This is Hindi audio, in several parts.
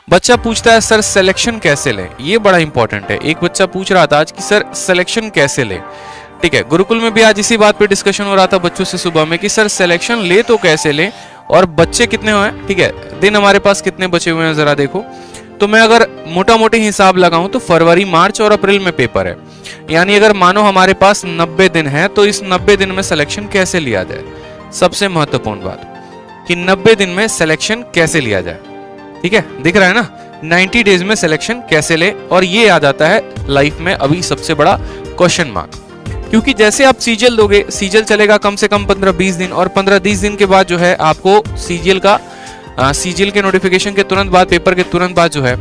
बच्चा पूछता है सर सिलेक्शन कैसे लें, ये बड़ा इंपॉर्टेंट है। एक बच्चा पूछ रहा था आज कि सर सिलेक्शन कैसे लें, ठीक है। गुरुकुल में भी आज इसी बात पे डिस्कशन हो रहा था बच्चों से सुबह में कि सर सिलेक्शन ले तो कैसे लें, और बच्चे कितने हुए, ठीक है, दिन हमारे पास कितने बचे हुए हैं जरा देखो। तो मैं अगर मोटा मोटी हिसाब लगाऊं तो फरवरी, मार्च और अप्रैल में पेपर है, यानी अगर मानो हमारे पास 90 दिन है तो इस 90 दिन में सिलेक्शन कैसे लिया जाए। सबसे महत्वपूर्ण बात कि 90 दिन में सिलेक्शन कैसे लिया जाए, ठीक है, दिख रहा है ना, 90 डेज में सिलेक्शन कैसे ले। और ये आ जाता है लाइफ में अभी सबसे बड़ा क्वेश्चन मार्क, क्योंकि जैसे आप सीजीएल दोगे, सीजीएल चलेगा कम से कम 15-20 दिन, और 15-20 दिन के बाद जो है आपको सीजीएल के नोटिफिकेशन के तुरंत बाद, पेपर के तुरंत बाद जो है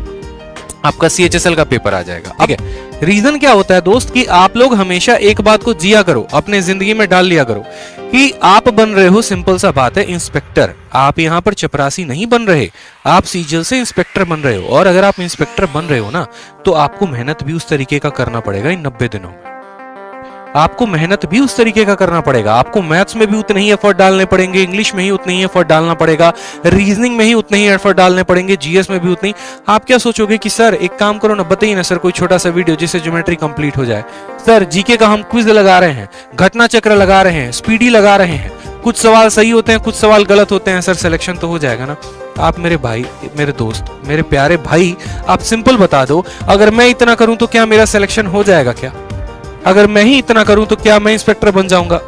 आपका सीएचएसएल का पेपर आ जाएगा, ठीक है। रीजन क्या होता है दोस्त कि आप लोग हमेशा एक बात को जिया करो, अपने जिंदगी में डाल लिया करो कि आप बन रहे हो, सिंपल सा बात है, इंस्पेक्टर। आप यहाँ पर चपरासी नहीं बन रहे, आप सीजीएल से इंस्पेक्टर बन रहे हो। और अगर आप इंस्पेक्टर बन रहे हो ना, तो आपको मेहनत भी उस तरीके का करना पड़ेगा इन 90 दिनों में। आपको मेहनत भी उस तरीके का करना पड़ेगा, आपको मैथ्स में भी उतने ही एफर्ट डालने पड़ेंगे, इंग्लिश में ही उतने ही एफर्ट डालना पड़ेगा, रीजनिंग में ही उतने ही एफर्ट डालने पड़ेंगे, जीएस में भी उतने ही। आप क्या सोचोगे कि सर एक काम करो ना, बताइए ना सर कोई छोटा सा वीडियो जिससे ज्योमेट्री कंप्लीट हो जाए। सर जीके का हम क्विज लगा रहे हैं, घटना चक्र लगा रहे हैं, स्पीडी लगा रहे हैं, कुछ सवाल सही होते हैं, कुछ सवाल गलत होते हैं, सर सिलेक्शन तो हो जाएगा ना। आप मेरे भाई, मेरे दोस्त, मेरे प्यारे भाई, आप सिंपल बता दो, अगर मैं इतना करूं तो क्या मेरा सिलेक्शन हो जाएगा क्या? अगर मैं ही इतना करूं तो क्या मैं इंस्पेक्टर बन जाऊंगा?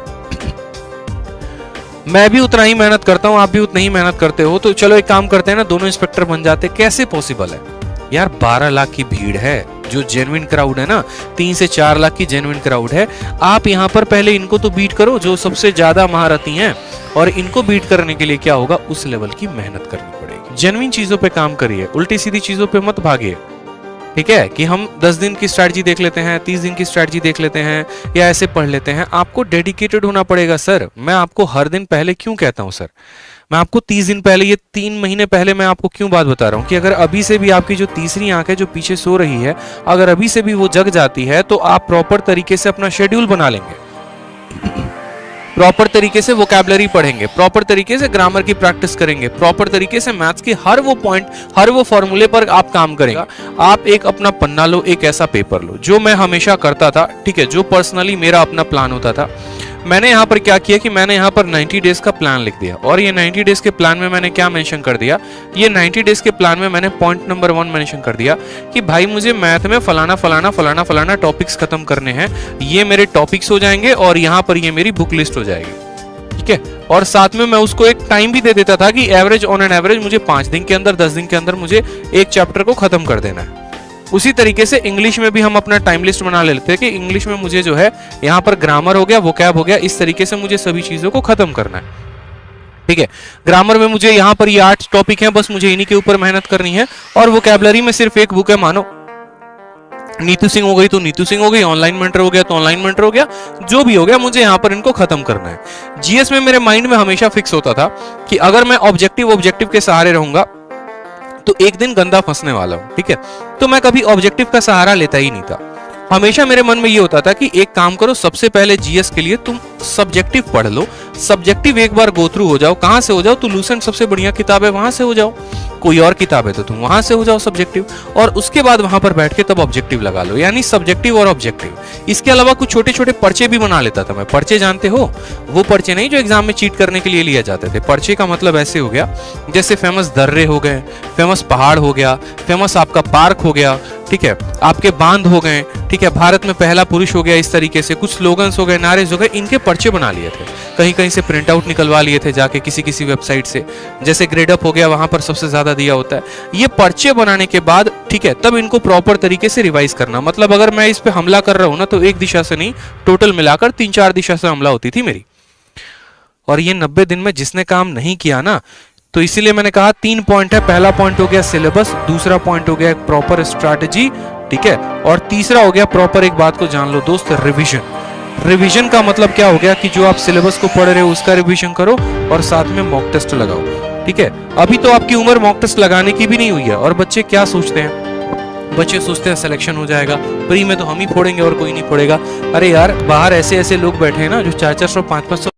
मैं भी उतना ही मेहनत करता हूं, आप भी उतना ही मेहनत करते हो, तो चलो एक काम करते हैं ना, दोनों इंस्पेक्टर बन जाते। कैसे पॉसिबल है यार? 12 लाख की भीड़ है, जो जेन्युइन क्राउड है ना, 3 से 4 लाख की जेन्युइन क्राउड है। आप यहाँ पर पहले इनको तो बीट करो जो सबसे ज्यादा महारथी हैं, और इनको बीट करने के लिए क्या होगा, उस लेवल की मेहनत करनी पड़ेगी। जेन्युइन चीजों पे काम करिए, उल्टी सीधी चीजों पे मत भागिए, ठीक है। कि हम 10 दिन की स्ट्रैटेजी देख लेते हैं, 30 दिन की स्ट्रैटेजी देख लेते हैं, या ऐसे पढ़ लेते हैं। आपको डेडिकेटेड होना पड़ेगा सर। मैं आपको हर दिन पहले क्यों कहता हूं सर, मैं आपको 30 दिन पहले, ये 3 महीने पहले मैं आपको क्यों बात बता रहा हूं कि अगर अभी से भी आपकी जो तीसरी आंख है जो पीछे सो रही है, अगर अभी से भी वो जग जाती है तो आप प्रॉपर तरीके से अपना शेड्यूल बना लेंगे, प्रॉपर तरीके से वोकैबुलरी पढ़ेंगे, प्रॉपर तरीके से ग्रामर की प्रैक्टिस करेंगे, प्रॉपर तरीके से मैथ्स के हर वो पॉइंट, हर वो फॉर्मूले पर आप काम करेंगे। आप एक अपना पन्ना लो, एक ऐसा पेपर लो, जो मैं हमेशा करता था, ठीक है, जो पर्सनली मेरा अपना प्लान होता था। मैंने यहाँ पर क्या किया कि मैंने यहाँ पर 90 डेज का प्लान लिख दिया, और ये 90 डेज के प्लान में मैंने क्या मेंशन कर दिया, ये 90 डेज के प्लान में मैंने पॉइंट नंबर 1 मेंशन कर दिया कि भाई मुझे मैथ में फलाना फलाना फलाना फलाना टॉपिक्स खत्म करने हैं, ये मेरे टॉपिक्स हो जाएंगे, और यहाँ पर ये मेरी बुक लिस्ट हो जाएगी, ठीक है। और साथ में मैं उसको एक टाइम भी दे देता था कि एवरेज, ऑन एन एवरेज मुझे 5 दिन के अंदर, 10 दिन के अंदर मुझे एक चैप्टर को खत्म कर देना है। उसी तरीके से इंग्लिश में भी हम अपना टाइम लिस्ट बना लेते हैं कि इंग्लिश में मुझे जो है यहाँ पर ग्रामर हो गया, वोकैब हो गया, इस तरीके से मुझे सभी चीजों को खत्म करना है, ठीक है। ग्रामर में मुझे यहाँ पर ये 8 टॉपिक हैं, बस मुझे इन्हीं के ऊपर मेहनत करनी है। और वोकैबुलरी में सिर्फ एक बुक है, मानो नीतू सिंह हो गई तो नीतू सिंह हो गई, ऑनलाइन मेंटर हो गया तो ऑनलाइन मेंटर हो गया, जो भी हो गया मुझे यहाँ पर इनको खत्म करना है। जीएस में मेरे माइंड में हमेशा फिक्स होता था कि अगर मैं ऑब्जेक्टिव के सहारे रहूंगा तो एक दिन गंदा फंसने वाला हूं, ठीक है। तो मैं कभी ऑब्जेक्टिव का सहारा लेता ही नहीं था। हमेशा मेरे मन में ये होता था कि एक काम करो, सबसे पहले जीएस के लिए तुम सब्जेक्टिव पढ़ लो, सब्जेक्टिव एक बार गो थ्रू हो जाओ। कहां से हो जाओ? तो लूसेंट सबसे बढ़िया किताब है, वहां से हो जाओ। कोई और किताब है तो तुम वहां से हो जाओ सब्जेक्टिव, और उसके बाद वहां पर बैठ के तब ऑब्जेक्टिव लगा लो, यानी सब्जेक्टिव और ऑब्जेक्टिव। इसके अलावा कुछ छोटे छोटे पर्चे भी बना लेता था मैं। पर्चे जानते हो? वो पर्चे नहीं जो एग्जाम में चीट करने के लिए लिए जाते थे। पर्चे का मतलब ऐसे हो गया जैसे फेमस दर्रे हो गए, फेमस पहाड़ हो गया, फेमस आपका पार्क हो गया, ठीक है, आपके बांध हो गए, ठीक है, भारत में पहला पुरुष हो गया, इस तरीके से कुछ स्लोगन्स हो गए, नारे हो गए, इनके पर्चे बना लिए थे। कहीं कहीं से प्रिंट आउट निकलवा लिए थे जाके किसी किसी वेबसाइट से, जैसे ग्रेडअप हो गया, वहां पर सबसे ज्यादा दिया होता है। ये पर्चे बनाने के बाद, ठीक है, तब इनको प्रॉपर तरीके से रिवाइज करना। मतलब अगर मैं इस पे हमला कर रहा हूं ना, तो एक दिशा से नहीं, टोटल मिलाकर 3-4 दिशा से हमला होती थी मेरी। और ये 90 दिन में जिसने काम नहीं किया ना, तो इसीलिए मैंने कहा 3 पॉइंट है। पहला पॉइंट हो गया सिलेबस, दूसरा पॉइंट हो गया एक प्रॉपर स्ट्रैटेजी, ठीक है, और तीसरा हो गया प्रॉपर, एक बात को जान लो दोस्त, रिवीजन। रिवीजन का मतलब क्या हो गया कि जो आप सिलेबस को पढ़ रहे हो उसका रिवीजन करो, और साथ में मॉक टेस्ट लगाओ, ठीक है। अभी तो आपकी उम्र मॉक टेस्ट लगाने की भी नहीं हुई है। और बच्चे क्या सोचते हैं? बच्चे सोचते हैं सिलेक्शन हो जाएगा, प्री में तो हम ही फोड़ेंगे और कोई नहीं फोड़ेगा। अरे यार, बाहर ऐसे ऐसे लोग बैठे हैं ना जो 400-400, 500